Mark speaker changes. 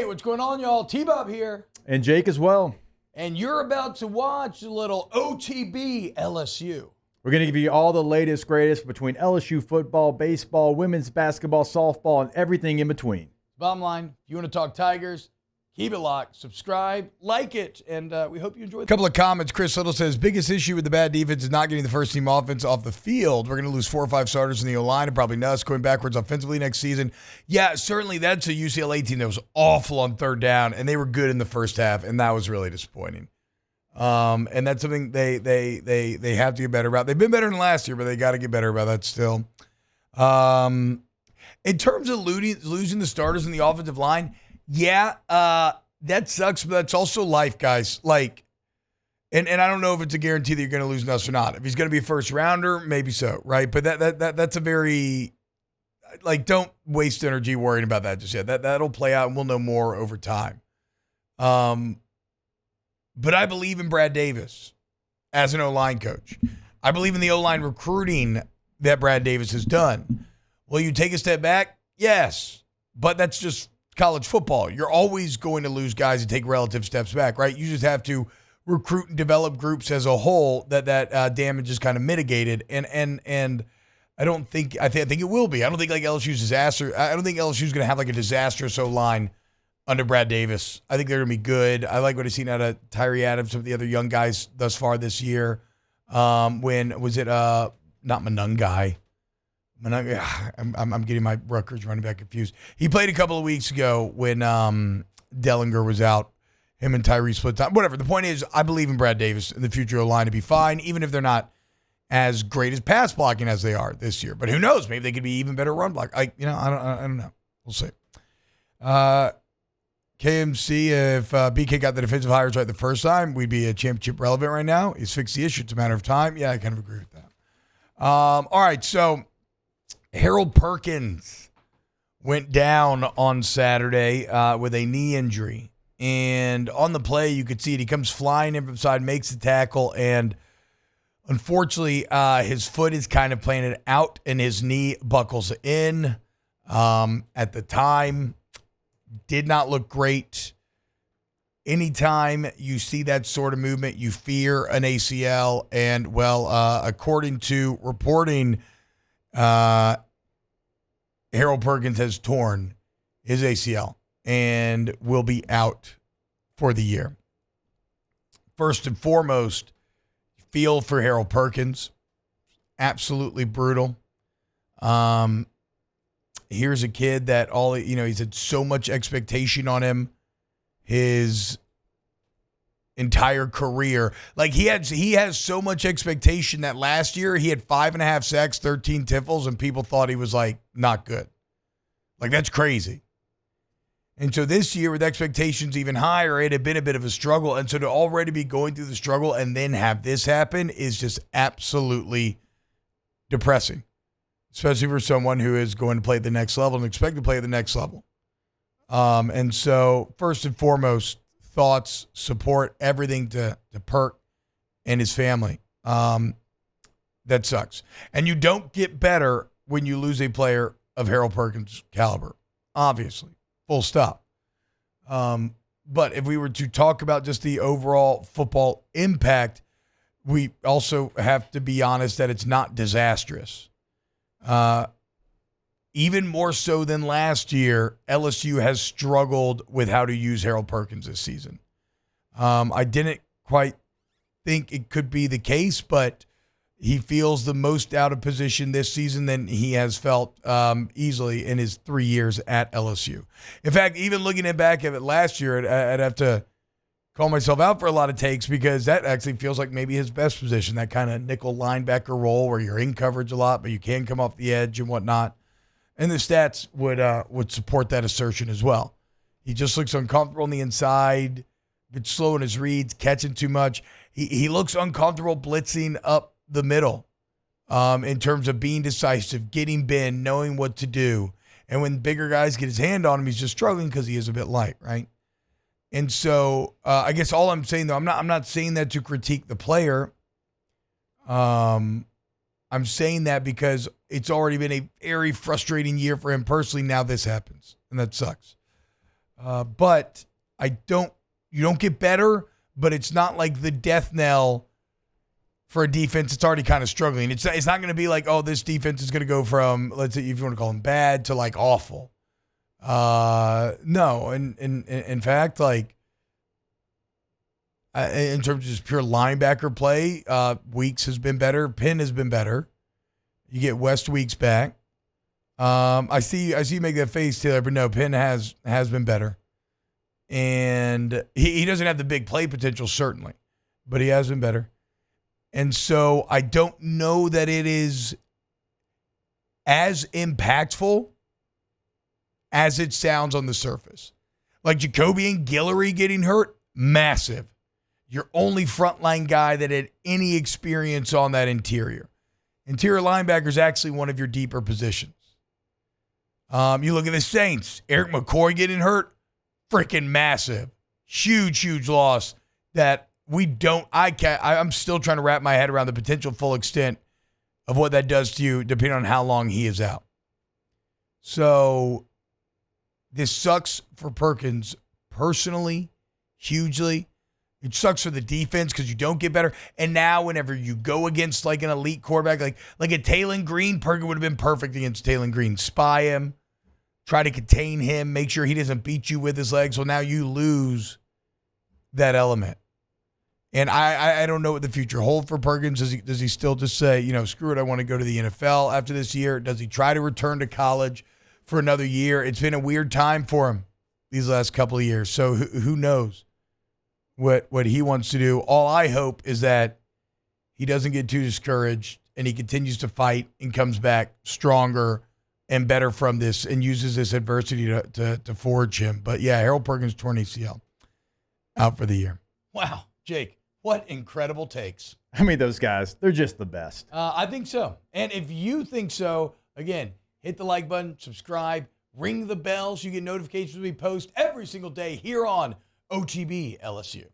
Speaker 1: what's going on, y'all? T-Bob here.
Speaker 2: And Jake as well.
Speaker 1: And you're about to watch a little OTB LSU.
Speaker 2: We're going to give you all the latest, greatest between LSU football, baseball, women's basketball, softball, and everything in between.
Speaker 1: Bottom line, if you want to talk Tigers, keep it locked, subscribe, like it, and we hope you enjoy. A couple of comments. Chris Little says, biggest issue with the bad defense is not getting the first team offense off the field. We're going to lose 4 or 5 starters in the O-line and probably nuts going backwards offensively next season. Yeah, certainly that's a UCLA team that was awful on third down, and they were good in the first half, and that was really disappointing. And that's something they have to get better about. They've been better than last year, but they got to get better about that still. In terms of losing the starters in the offensive line, yeah, that sucks, but that's also life, guys. Like, and I don't know if it's a guarantee that you're going to lose Nuss or not. If he's going to be a first rounder, maybe so, right? But that's a very, like, don't waste energy worrying about that just yet. That'll play out, and we'll know more over time. But I believe in Brad Davis as an O-line coach. I believe in the O-line recruiting that Brad Davis has done. Will you take a step back? Yes, but that's just college football. You're always going to lose guys that take relative steps back, right? You just have to recruit and develop groups as a whole that damage is kind of mitigated. And I don't think I think it will be. I don't think like LSU's disaster. I don't think LSU's going to have like a disastrous O-line under Brad Davis. I think they're going to be good. I like what I've seen out of Tyree Adams, some of the other young guys thus far this year. When was it? Not Monungai. I'm getting my Rutgers running back confused. He played a couple of weeks ago when Dellinger was out. Him and Tyree split time. Whatever. The point is, I believe in Brad Davis and the future O-line to be fine, even if they're not as great as pass blocking as they are this year. But who knows? Maybe they could be even better run block. I don't know. We'll see. KMC, if BK got the defensive hires right the first time, we'd be a championship relevant right now. He's fixed the issue. It's a matter of time. Yeah, I kind of agree with that. All right, so Harold Perkins went down on Saturday with a knee injury. And on the play, you could see it. He comes flying in from the side, makes the tackle, and unfortunately, his foot is kind of planted out, and his knee buckles in. At the time, did not look great. Anytime you see that sort of movement, you fear an ACL. And, well, according to reporting, Harold Perkins has torn his ACL and will be out for the year. First and foremost, feel for Harold Perkins. Absolutely brutal. Here's a kid that he's had so much expectation on him his entire career. Like he has so much expectation that last year he had 5.5 sacks, 13 tiffles, and people thought he was like not good. Like that's crazy. And so this year with expectations even higher, it had been a bit of a struggle. And so to already be going through the struggle and then have this happen is just absolutely depressing. Especially for someone who is going to play at the next level and expect to play at the next level. And so, first and foremost, thoughts, support, everything to Perk and his family. That sucks. And you don't get better when you lose a player of Harold Perkins' caliber, obviously. Full stop. But if we were to talk about just the overall football impact, we also have to be honest that it's not disastrous. Even more so than last year, LSU has struggled with how to use Harold Perkins this season. I didn't quite think it could be the case, but he feels the most out of position this season than he has felt easily in his 3 years at LSU. In fact, even looking back at it last year, I'd have to call myself out for a lot of takes because that actually feels like maybe his best position, that kind of nickel linebacker role where you're in coverage a lot, but you can come off the edge and whatnot. And the stats would support that assertion as well. He just looks uncomfortable on the inside, a bit slow in his reads, catching too much. He looks uncomfortable blitzing up the middle in terms of being decisive, getting bend, knowing what to do. And when bigger guys get his hand on him, he's just struggling because he is a bit light, right? And so I guess all I'm saying, though, I'm not saying that to critique the player. I'm saying that because it's already been a very frustrating year for him personally. Now this happens, and that sucks. But you don't get better, but it's not like the death knell for a defense that's already kind of struggling. It's not going to be like, oh, this defense is going to go from, let's say, if you want to call them bad, to like awful. No, and in fact, like in terms of just pure linebacker play, Weeks has been better. Penn has been better. You get West Weeks back. I see you make that face, Taylor, but no, Penn has been better. And he doesn't have the big play potential, certainly, but he has been better. And so I don't know that it is as impactful as it sounds on the surface. Like Jacoby and Guillory getting hurt, massive. Your only frontline guy that had any experience on that interior. Interior linebacker is actually one of your deeper positions. You look at the Saints. Eric McCoy getting hurt, freaking massive. Huge loss that I'm still trying to wrap my head around the potential full extent of what that does to you depending on how long he is out. So this sucks for Perkins personally, hugely. It sucks for the defense because you don't get better. And now whenever you go against like an elite quarterback, like a Taylon Green, Perkins would have been perfect against Taylon Green. Spy him, try to contain him, make sure he doesn't beat you with his legs. So now you lose that element. And I don't know what the future holds for Perkins. Does he still just say, screw it, I want to go to the NFL after this year? Does he try to return to college for another year? It's been a weird time for him these last couple of years. So who knows what he wants to do. All I hope is that he doesn't get too discouraged and he continues to fight and comes back stronger and better from this and uses this adversity to forge him. But yeah, Harold Perkins torn ACL out for the year. Wow, Jake. What incredible takes.
Speaker 2: I mean, those guys, they're just the best.
Speaker 1: I think so. And if you think so, again, hit the like button, subscribe, ring the bell so you get notifications when we post every single day here on OTB LSU.